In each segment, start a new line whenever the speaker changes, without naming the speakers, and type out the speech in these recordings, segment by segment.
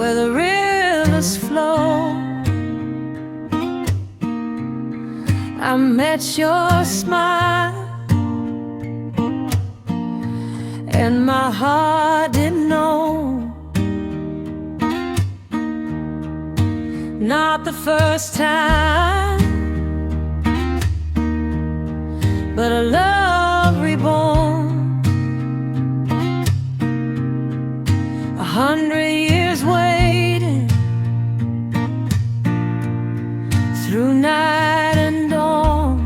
where the rivers flow. I met your smile, and my heart didn't know. Not the first time, but a love reborn. 100 years waiting, through night and dawn,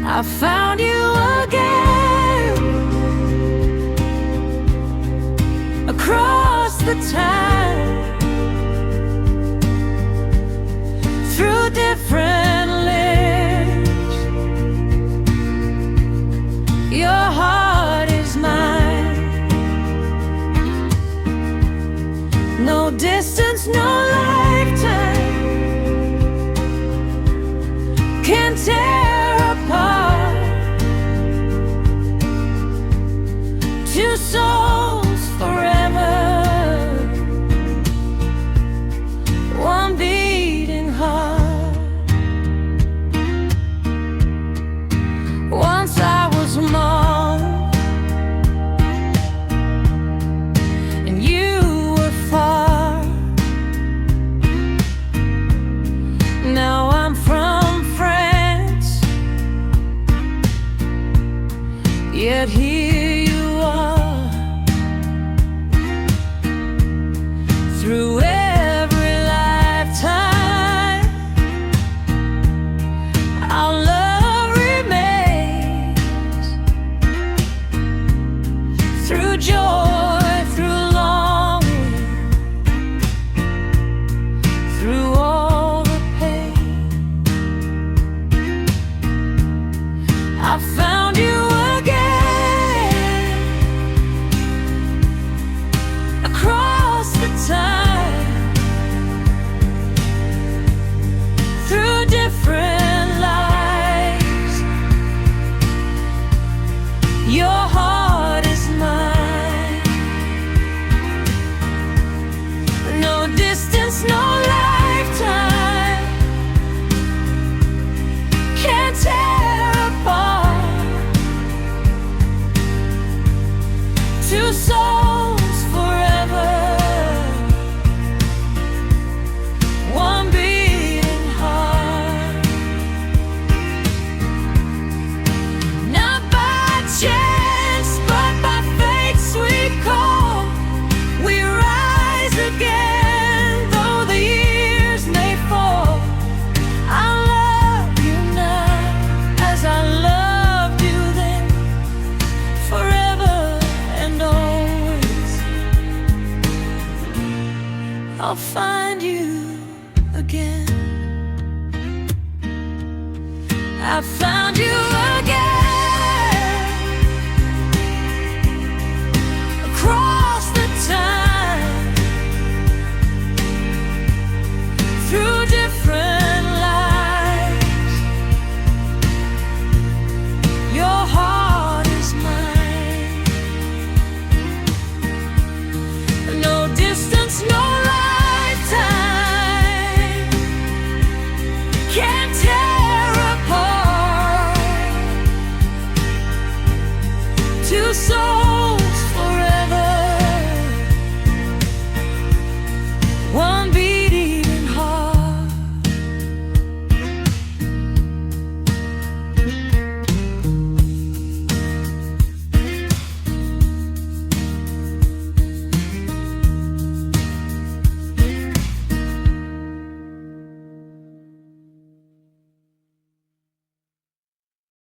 I found you again, across the time, through different lives. Your heart is mine. No distance, no lifetime can tear apart two souls forever, one beating heart. Once I was Hmong, and you were far. Now I'm from France, yet here you are. Through every lifetime, our love remains. Through joy, through longing, through all the pain, I found you again, across the time, through different lives. Your heart is mine. No distance, no lifetime can tear apart two souls forever, one beating heart. Not by chance, but by fate's sweet call, we rise again, though the years may fall. I love you now as I loved you then, forever and always. I'll find you again. I found